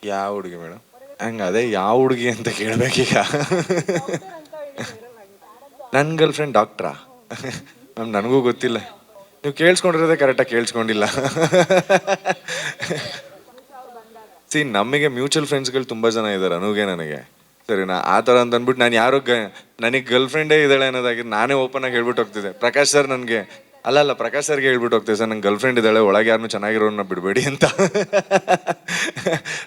ಯಾವ ಹುಡುಗಿ ಮೇಡಮ್? ಹಂಗ ಅದೇ ಯಾವ ಹುಡುಗಿ ಅಂತ ಕೇಳ್ಬೇಕೀಗ. ನನ್ನ ಗರ್ಲ್ ಫ್ರೆಂಡ್ ಡಾಕ್ಟ್ರಾ? ಮ್ಯಾಮ್ ನನಗೂ ಗೊತ್ತಿಲ್ಲ. ನೀವು ಕೇಳಿಸ್ಕೊಂಡಿರೋದೇ ಕರೆಕ್ಟಾಗಿ ಕೇಳಿಸ್ಕೊಂಡಿಲ್ಲ. ನಮಗೆ ಮ್ಯೂಚುವಲ್ ಫ್ರೆಂಡ್ಸ್ಗಳು ತುಂಬ ಜನ ಇದ್ದಾರೆ ಅನುಗೆ ನನಗೆ. ಸರಿನಾ? ಆ ಥರ ಅಂತ ಅಂದ್ಬಿಟ್ಟು ನಾನು ಯಾರು ನನಗೆ ಗರ್ಲ್ ಫ್ರೆಂಡೇ ಇದ್ದಾಳೆ ಅನ್ನೋದಾಗಿ ನಾನೇ ಓಪನ್ ಆಗಿ ಹೇಳ್ಬಿಟ್ಟು ಹೋಗ್ತಿದ್ದೆ. ಪ್ರಕಾಶ್ ಸರ್ ನನಗೆ ಅಲ್ಲ ಪ್ರಕಾಶ್ ಸರ್ಗೆ ಹೇಳ್ಬಿಟ್ಟು ಹೋಗ್ತೇವೆ ಸರ್ ನಂಗೆ ಗರ್ಲ್ ಫ್ರೆಂಡ್ ಇದ್ದಾಳೆ, ಒಳಗೆ ಯಾರನ್ನೂ ಚೆನ್ನಾಗಿರೋನ್ನ ಬಿಡಬೇಡಿ ಅಂತ.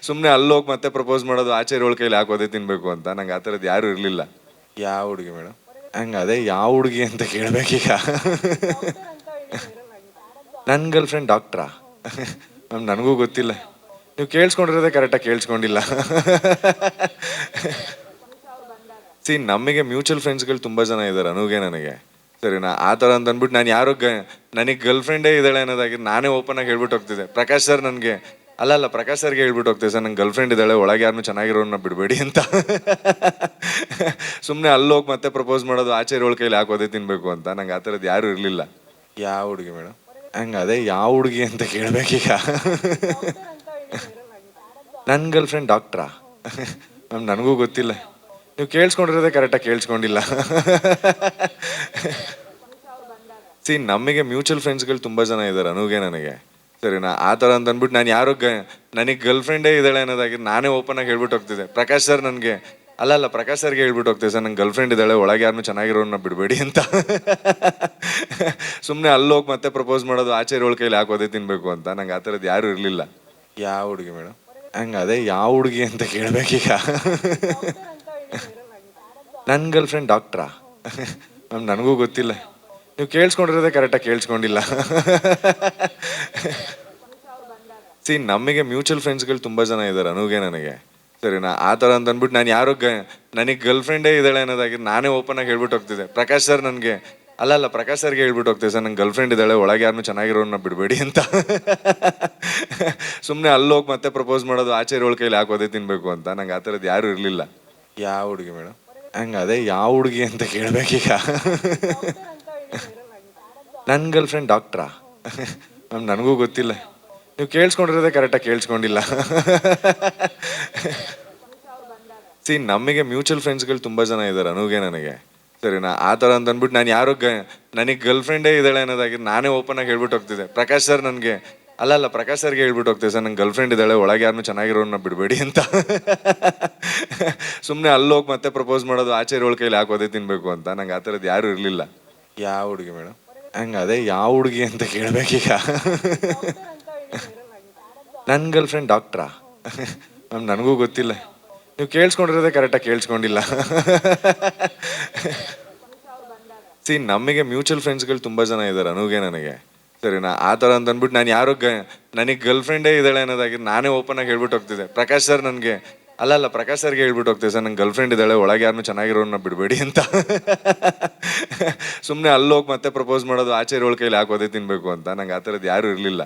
ಸುಮ್ಮನೆ ಅಲ್ಲೋಗಿ ಮತ್ತೆ ಪ್ರಪೋಸ್ ಮಾಡೋದು, ಆಚೆ ಇರೋಳ ಕೈಲಿ ಹಾಕೋದೇ ತಿನ್ಬೇಕು ಅಂತ. ನಂಗೆ ಆ ಥರದ್ದು ಯಾರೂ ಇರಲಿಲ್ಲ. ಯಾವ ಹುಡುಗಿ ಮೇಡಮ್? ಹಂಗೆ ಅದೇ ಯಾವ ಹುಡುಗಿ ಅಂತ ಕೇಳಬೇಕೀಗ. ನನ್ನ ಗರ್ಲ್ ಫ್ರೆಂಡ್ ಡಾಕ್ಟ್ರಾ? ಮ್ಯಾಮ್ ನನಗೂ ಗೊತ್ತಿಲ್ಲ. ನೀವು ಕೇಳಿಸ್ಕೊಂಡಿರೋದೇ ಕರೆಕ್ಟಾಗಿ ಕೇಳಿಸ್ಕೊಂಡಿಲ್ಲ. ನಮಗೆ ಮ್ಯೂಚುವಲ್ ಫ್ರೆಂಡ್ಸ್ಗಳು ತುಂಬ ಜನ ಇದ್ದಾರೆ ಅನುಗೆ ನನಗೆ. ಸರಿನಾ? ಆ ಥರ ಅಂತ ಅಂದ್ಬಿಟ್ಟು ನಾನು ಯಾರು ನನಗೆ ಗರ್ಲ್ ಫ್ರೆಂಡೇ ಇದ್ದಾಳೆ ಅನ್ನೋದಾಗಿ ನಾನೇ ಓಪನ್ ಆಗಿ ಹೇಳ್ಬಿಟ್ಟು ಹೋಗ್ತಿದ್ದೆ. ಪ್ರಕಾಶ್ ಸರ್ ನನಗೆ ಅಲ್ಲ ಪ್ರಕಾಶ್ ಸರ್ಗೆ ಹೇಳ್ಬಿಟ್ಟು ಹೋಗ್ತೇವೆ ಸರ್ ನಂಗೆ ಗರ್ಲ್ ಫ್ರೆಂಡ್ ಇದ್ದಾಳೆ, ಒಳಗೆ ಯಾರನ್ನೂ ಚೆನ್ನಾಗಿರೋನ್ನ ಬಿಡಬೇಡಿ ಅಂತ. ಸುಮ್ಮನೆ ಅಲ್ಲೋಗಿ ಮತ್ತೆ ಪ್ರಪೋಸ್ ಮಾಡೋದು, ಆಚೆ ಇರೋಳ ಕೈಲಿ ಹಾಕೋದೇ ತಿನ್ಬೇಕು ಅಂತ. ನಂಗೆ ಆ ಥರದ್ದು ಯಾರೂ ಇರಲಿಲ್ಲ. ಯಾವ ಹುಡುಗಿ ಮೇಡಮ್? ಹಂಗೆ ಅದೇ ಯಾವ ಹುಡುಗಿ ಅಂತ ಕೇಳಬೇಕೀಗ. ನನ್ನ ಗರ್ಲ್ ಫ್ರೆಂಡ್ ಡಾಕ್ಟ್ರಾ? ಮ್ಯಾಮ್ ನನಗೂ ಗೊತ್ತಿಲ್ಲ. ನೀವು ಕೇಳಿಸ್ಕೊಂಡಿರೋದೇ ಕರೆಕ್ಟಾಗಿ ಕೇಳಿಸ್ಕೊಂಡಿಲ್ಲ. ನಮಗೆ ಮ್ಯೂಚುವಲ್ ಫ್ರೆಂಡ್ಸ್ಗಳು ತುಂಬ ಜನ ಇದ್ದಾರೆ ಅನುಗೆ ನನಗೆ. ಸರಿನಾ? ಆ ಥರ ಅಂತ ಅಂದ್ಬಿಟ್ಟು ನಾನು ಯಾರು ನನಗೆ ಗರ್ಲ್ ಫ್ರೆಂಡೇ ಇದ್ದಾಳೆ ಅನ್ನೋದಾಗಿ ನಾನೇ ಓಪನ್ ಆಗಿ ಹೇಳ್ಬಿಟ್ಟು ಹೋಗ್ತಿದ್ದೆ. ಪ್ರಕಾಶ್ ಸರ್ ನನಗೆ ಅಲ್ಲ ಪ್ರಕಾಶ್ ಸರ್ಗೆ ಹೇಳ್ಬಿಟ್ಟು ಹೋಗ್ತೇವೆ ಸರ್ ನಂಗೆ ಗರ್ಲ್ ಫ್ರೆಂಡ್ ಇದ್ದಾಳೆ, ಒಳಗೆ ಯಾರನ್ನೂ ಚೆನ್ನಾಗಿರೋನ್ನ ಬಿಡಬೇಡಿ ಅಂತ. ಸುಮ್ಮನೆ ಅಲ್ಲೋಗಿ ಮತ್ತೆ ಪ್ರಪೋಸ್ ಮಾಡೋದು, ಆಚೆ ಇರೋಳ ಕೈಲಿ ಹಾಕೋದೇ ತಿನ್ಬೇಕು ಅಂತ. ನಂಗೆ ಆ ಥರದ್ದು ಯಾರೂ ಇರಲಿಲ್ಲ. ಯಾವ ಹುಡುಗಿ ಮೇಡಮ್? ಹಂಗೆ ಅದೇ ಯಾವ ಹುಡುಗಿ ಅಂತ ಕೇಳಬೇಕೀಗ. ನನ್ನ ಗರ್ಲ್ ಫ್ರೆಂಡ್ ಡಾಕ್ಟ್ರಾ? ಮ್ಯಾಮ್ ನನಗೂ ಗೊತ್ತಿಲ್ಲ. ನೀವು ಕೇಳಿಸ್ಕೊಂಡಿರೋದೇ ಕರೆಕ್ಟಾಗಿ ಕೇಳಿಸ್ಕೊಂಡಿಲ್ಲ. ನಮಗೆ ಮ್ಯೂಚುವಲ್ ಫ್ರೆಂಡ್ಸ್ಗಳು ತುಂಬ ಜನ ಇದ್ದಾರೆ ಅನುಗೆ ನನಗೆ. ಸರಿನಾ? ಆ ಥರ ಅಂತ ಅಂದ್ಬಿಟ್ಟು ನಾನು ಯಾರು ನನಗೆ ಗರ್ಲ್ ಫ್ರೆಂಡೇ ಇದ್ದಾಳೆ ಅನ್ನೋದಾಗಿ ನಾನೇ ಓಪನ್ ಆಗಿ ಹೇಳ್ಬಿಟ್ಟು ಹೋಗ್ತಿದ್ದೆ. ಪ್ರಕಾಶ್ ಸರ್ ನನಗೆ ಅಲ್ಲ ಪ್ರಕಾಶ್ ಸರ್ಗೆ ಹೇಳ್ಬಿಟ್ಟು ಹೋಗ್ತೇವೆ ಸರ್ ನಂಗೆ ಗರ್ಲ್ ಫ್ರೆಂಡ್ ಇದ್ದಾಳೆ, ಒಳಗೆ ಯಾರನ್ನೂ ಚೆನ್ನಾಗಿರೋನ್ನ ಬಿಡಬೇಡಿ ಅಂತ. ಸುಮ್ಮನೆ ಅಲ್ಲೋಗಿ ಮತ್ತೆ ಪ್ರಪೋಸ್ ಮಾಡೋದು, ಆಚೆ ಇರೋಳ ಕೈಲಿ ಹಾಕೋದೇ ತಿನ್ಬೇಕು ಅಂತ. ನಂಗೆ ಆ ಥರದ್ದು ಯಾರೂ ಇರಲಿಲ್ಲ. ಯಾವ ಹುಡುಗಿ ಮೇಡಮ್? ಹಂಗೆ ಅದೇ ಯಾವ ಹುಡುಗಿ ಅಂತ ಕೇಳಬೇಕೀಗ. ನನ್ನ ಗರ್ಲ್ ಫ್ರೆಂಡ್ ಡಾಕ್ಟ್ರಾ? ಮ್ಯಾಮ್ ನನಗೂ ಗೊತ್ತಿಲ್ಲ. ನೀವು ಕೇಳಿಸ್ಕೊಂಡಿರೋದೇ ಕರೆಕ್ಟಾಗಿ ಕೇಳಿಸ್ಕೊಂಡಿಲ್ಲ. ನಮಗೆ ಮ್ಯೂಚುವಲ್ ಫ್ರೆಂಡ್ಸ್ಗಳು ತುಂಬ ಜನ ಇದ್ದಾರೆ ಅನುಗೆ ನನಗೆ. ಸರಿನಾ? ಆ ಥರ ಅಂತ ಅಂದ್ಬಿಟ್ಟು ನಾನು ಯಾರು ನನಗೆ ಗರ್ಲ್ ಫ್ರೆಂಡೇ ಇದ್ದಾಳೆ ಅನ್ನೋದಾಗಿ ನಾನೇ ಓಪನ್ ಆಗಿ ಹೇಳ್ಬಿಟ್ಟು ಹೋಗ್ತಿದ್ದೆ. ಪ್ರಕಾಶ್ ಸರ್ ನನಗೆ ಅಲ್ಲ ಪ್ರಕಾಶ್ ಸರ್ಗೆ ಹೇಳ್ಬಿಟ್ಟು ಹೋಗ್ತೇವೆ ಸರ್ ನಂಗೆ ಗರ್ಲ್ ಫ್ರೆಂಡ್ ಇದ್ದಾಳೆ, ಒಳಗೆ ಯಾರನ್ನೂ ಚೆನ್ನಾಗಿರೋನ್ನ ಬಿಡಬೇಡಿ ಅಂತ. ಸುಮ್ಮನೆ ಅಲ್ಲೋಗಿ ಮತ್ತೆ ಪ್ರಪೋಸ್ ಮಾಡೋದು, ಆಚೆ ಇರೋಳ ಕೈಲಿ ಹಾಕೋದೇ ತಿನ್ಬೇಕು ಅಂತ. ನಂಗೆ ಆ ಥರದ್ದು ಯಾರೂ ಇರಲಿಲ್ಲ. ಯಾವ ಹುಡುಗಿ ಮೇಡಮ್? ಹಂಗೆ ಅದೇ ಯಾವ ಹುಡುಗಿ ಅಂತ ಕೇಳಬೇಕೀಗ. ನನ್ನ ಗರ್ಲ್ ಫ್ರೆಂಡ್ ಡಾಕ್ಟ್ರಾ? ಮ್ಯಾಮ್ ನನಗೂ ಗೊತ್ತಿಲ್ಲ. ನೀವು ಕೇಳಿಸ್ಕೊಂಡಿರೋದೇ ಕರೆಕ್ಟಾಗಿ ಕೇಳಿಸ್ಕೊಂಡಿಲ್ಲ. ನಮಗೆ ಮ್ಯೂಚುವಲ್ ಫ್ರೆಂಡ್ಸ್ಗಳು ತುಂಬ ಜನ ಇದ್ದಾರೆ ಅನುಗೆ ನನಗೆ. ಸರಿನಾ? ಆ ಥರ ಅಂತ ಅಂದ್ಬಿಟ್ಟು ನಾನು ಯಾರು ನನಗೆ ಗರ್ಲ್ ಫ್ರೆಂಡೇ ಇದ್ದಾಳೆ ಅನ್ನೋದಾಗಿ ನಾನೇ ಓಪನ್ ಆಗಿ ಹೇಳ್ಬಿಟ್ಟು ಹೋಗ್ತಿದ್ದೆ. ಪ್ರಕಾಶ್ ಸರ್ ನನಗೆ ಅಲ್ಲ ಪ್ರಕಾಶ್ ಸರ್ಗೆ ಹೇಳ್ಬಿಟ್ಟು ಹೋಗ್ತೇವೆ ಸರ್ ನಂಗೆ ಗರ್ಲ್ ಫ್ರೆಂಡ್ ಇದ್ದಾಳೆ, ಒಳಗೆ ಯಾರನ್ನೂ ಚೆನ್ನಾಗಿರೋನ್ನ ಬಿಡಬೇಡಿ ಅಂತ. ಸುಮ್ಮನೆ ಅಲ್ಲೋಗಿ ಮತ್ತೆ ಪ್ರಪೋಸ್ ಮಾಡೋದು, ಆಚೆ ಇರೋಳ ಕೈಲಿ ಹಾಕೋದೇ ತಿನ್ಬೇಕು ಅಂತ. ನಂಗೆ ಆ ಥರದ್ದು ಯಾರೂ ಇರಲಿಲ್ಲ.